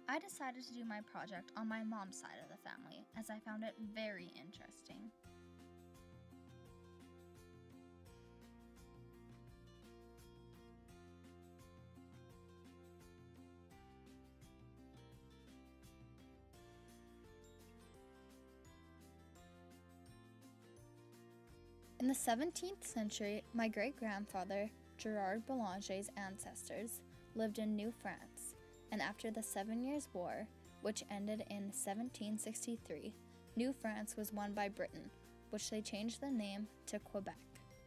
I decided to do my project on my mom's side of the family as I found it very interesting. In the 17th century, my great-grandfather, Gerard Boulanger's ancestors, lived in New France, and after the 7 Years' War, which ended in 1763, New France was won by Britain, which they changed the name to Quebec.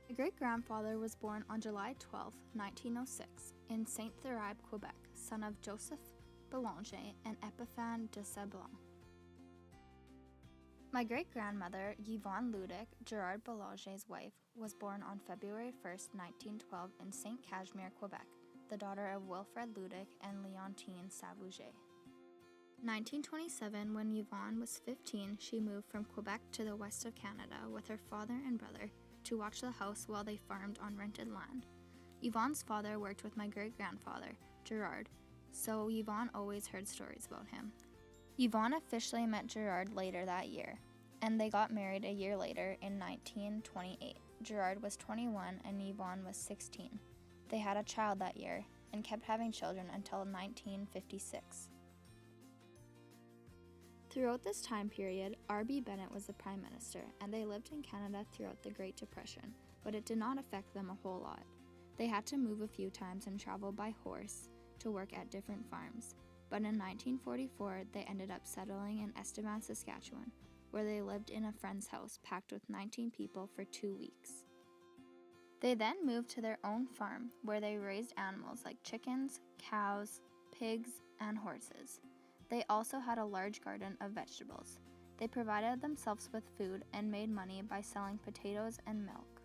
My great-grandfather was born on July 12, 1906, in Saint-Thérèbe, Quebec, son of Joseph Boulanger and Epiphane de Sablon. My great-grandmother, Yvonne Ludic, Gerard Boulanger's wife, was born on February 1, 1912 in Saint-Casimir, Quebec, the daughter of Wilfred Ludic and Leontine Savouget. In 1927, when Yvonne was 15, she moved from Quebec to the west of Canada with her father and brother to watch the house while they farmed on rented land. Yvonne's father worked with my great-grandfather, Gerard, so Yvonne always heard stories about him. Yvonne officially met Gerard later that year, and they got married a year later in 1928. Gerard was 21 and Yvonne was 16. They had a child that year and kept having children until 1956. Throughout this time period, R.B. Bennett was the Prime Minister, and they lived in Canada throughout the Great Depression, but it did not affect them a whole lot. They had to move a few times and travel by horse to work at different farms. But in 1944, they ended up settling in Estevan, Saskatchewan, where they lived in a friend's house packed with 19 people for 2 weeks. They then moved to their own farm, where they raised animals like chickens, cows, pigs, and horses. They also had a large garden of vegetables. They provided themselves with food and made money by selling potatoes and milk.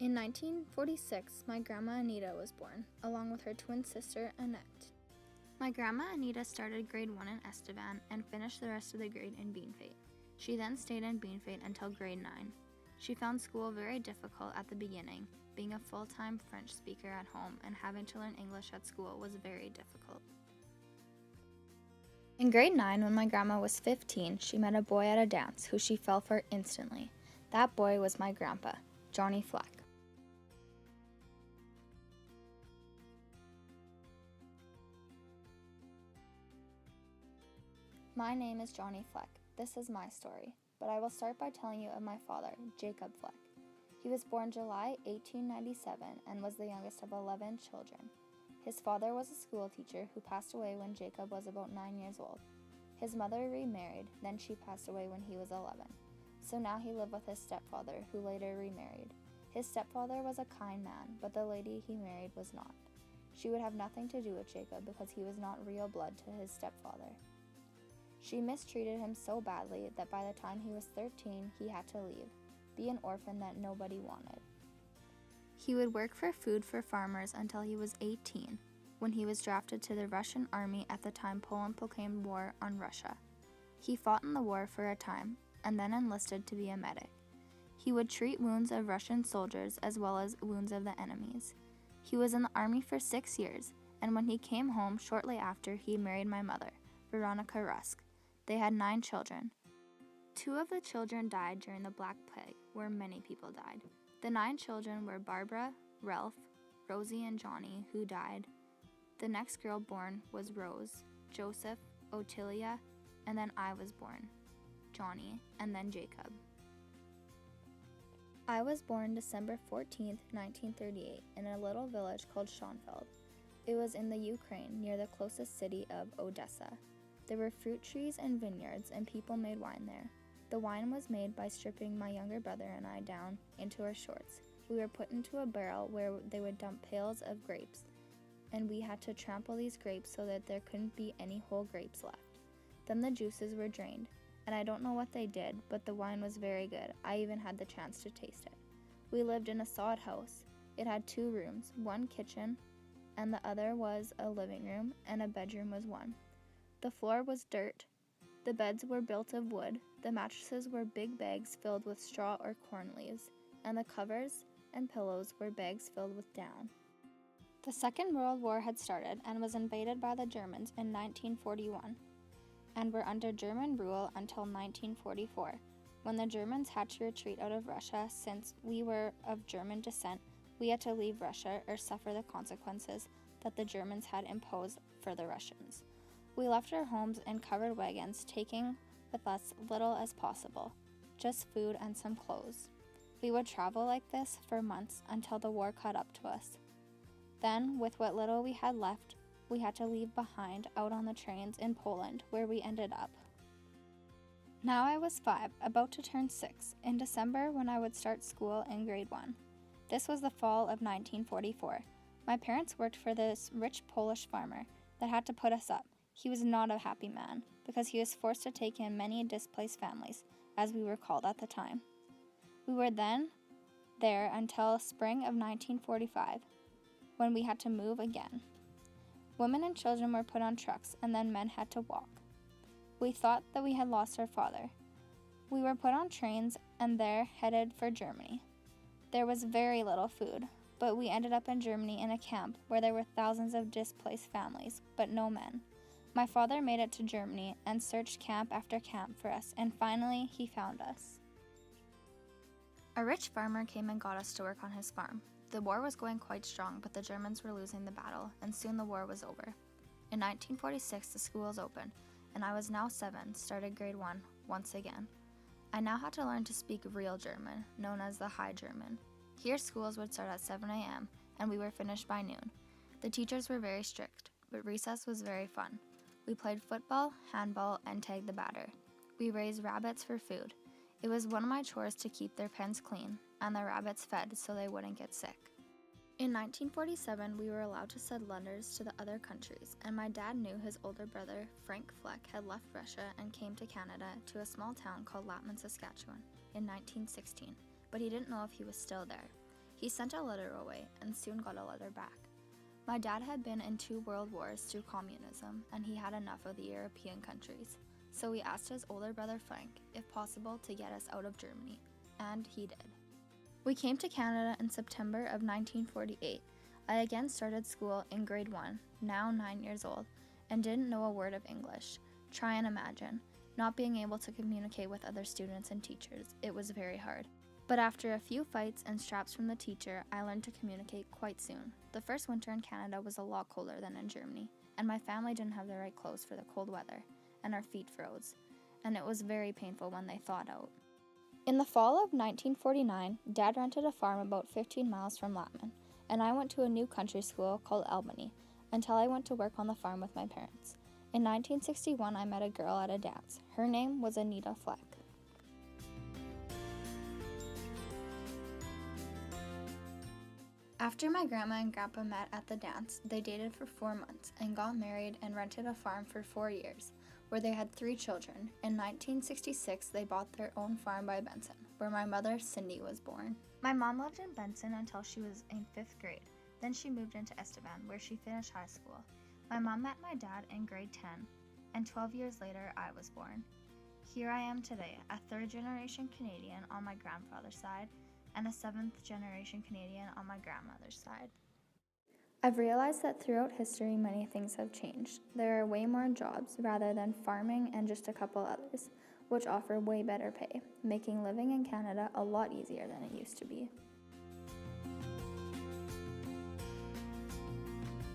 In 1946, my grandma Anita was born, along with her twin sister Annette. My grandma Anita started grade 1 in Estevan and finished the rest of the grade in Beanfate. She then stayed in Beanfate until grade 9. She found school very difficult at the beginning. Being a full-time French speaker at home and having to learn English at school was very difficult. In grade 9, when my grandma was 15, she met a boy at a dance who she fell for instantly. That boy was my grandpa, Johnny Fleck. My name is Johnny Fleck. This is my story, but I will start by telling you of my father, Jacob Fleck. He was born July 1897 and was the youngest of 11 children. His father was a school teacher who passed away when Jacob was about 9 years old. His mother remarried, then she passed away when he was 11. So now he lived with his stepfather, who later remarried. His stepfather was a kind man, but the lady he married was not. She would have nothing to do with Jacob because he was not real blood to his stepfather. She mistreated him so badly that by the time he was 13, he had to leave, be an orphan that nobody wanted. He would work for food for farmers until he was 18, when he was drafted to the Russian army at the time Poland proclaimed war on Russia. He fought in the war for a time, and then enlisted to be a medic. He would treat wounds of Russian soldiers as well as wounds of the enemies. He was in the army for 6 years, and when he came home shortly after, he married my mother, Veronica Rusk. They had 9 children. 2 of the children died during the Black Plague, where many people died. The 9 children were Barbara, Ralph, Rosie, and Johnny, who died. The next girl born was Rose, Joseph, Ottilia, and then I was born, Johnny, and then Jacob. I was born December 14, 1938, in a little village called Schonfeld. It was in the Ukraine, near the closest city of Odessa. There were fruit trees and vineyards, and people made wine there. The wine was made by stripping my younger brother and I down into our shorts. We were put into a barrel where they would dump pails of grapes, and we had to trample these grapes so that there couldn't be any whole grapes left. Then the juices were drained, and I don't know what they did, but the wine was very good. I even had the chance to taste it. We lived in a sod house. It had 2 rooms, one kitchen, and the other was a living room, and a bedroom was one. The floor was dirt. The beds were built of wood. The mattresses were big bags filled with straw or corn leaves, and the covers and pillows were bags filled with down. The Second World War had started and was invaded by the Germans in 1941 and were under German rule until 1944, when the Germans had to retreat out of Russia. Since we were of German descent, we had to leave Russia or suffer the consequences that the Germans had imposed for the Russians. We left our homes in covered wagons, taking with us little as possible, just food and some clothes. We would travel like this for months until the war caught up to us. Then, with what little we had left, we had to leave behind out on the trains in Poland, where we ended up. Now I was 5, about to turn 6, in December when I would start school in grade 1. This was the fall of 1944. My parents worked for this rich Polish farmer that had to put us up. He was not a happy man, because he was forced to take in many displaced families, as we were called at the time. We were then there until spring of 1945, when we had to move again. Women and children were put on trucks, and then men had to walk. We thought that we had lost our father. We were put on trains and there headed for Germany. There was very little food, but we ended up in Germany in a camp where there were thousands of displaced families, but no men. My father made it to Germany and searched camp after camp for us, and finally he found us. A rich farmer came and got us to work on his farm. The war was going quite strong, but the Germans were losing the battle, and soon the war was over. In 1946, the schools opened, and I was now 7, started grade 1, once again. I now had to learn to speak real German, known as the High German. Here, schools would start at 7 a.m., and we were finished by noon. The teachers were very strict, but recess was very fun. We played football, handball, and tag the batter. We raised rabbits for food. It was one of my chores to keep their pens clean, and the rabbits fed so they wouldn't get sick. In 1947, we were allowed to send letters to the other countries, and my dad knew his older brother, Frank Fleck, had left Russia and came to Canada to a small town called Latman, Saskatchewan, in 1916, but he didn't know if he was still there. He sent a letter away and soon got a letter back. My dad had been in 2 world wars through communism, and he had enough of the European countries, so we asked his older brother Frank, if possible, to get us out of Germany, and he did. We came to Canada in September of 1948. I again started school in grade 1, now 9 years old, and didn't know a word of English. Try and imagine, not being able to communicate with other students and teachers. It was very hard. But after a few fights and straps from the teacher, I learned to communicate quite soon. The first winter in Canada was a lot colder than in Germany, and my family didn't have the right clothes for the cold weather, and our feet froze, and it was very painful when they thawed out. In the fall of 1949, Dad rented a farm about 15 miles from Latman, and I went to a new country school called Albany until I went to work on the farm with my parents. In 1961, I met a girl at a dance. Her name was Anita Fleck. After my grandma and grandpa met at the dance, they dated for 4 months and got married and rented a farm for 4 years, where they had 3 children. In 1966, they bought their own farm by Benson, where my mother, Cindy, was born. My mom lived in Benson until she was in 5th grade. Then she moved into Estevan, where she finished high school. My mom met my dad in grade 10, and 12 years later, I was born. Here I am today, a 3rd-generation Canadian on my grandfather's side, and a 7th-generation Canadian on my grandmother's side. I've realized that throughout history, many things have changed. There are way more jobs rather than farming and just a couple others, which offer way better pay, making living in Canada a lot easier than it used to be.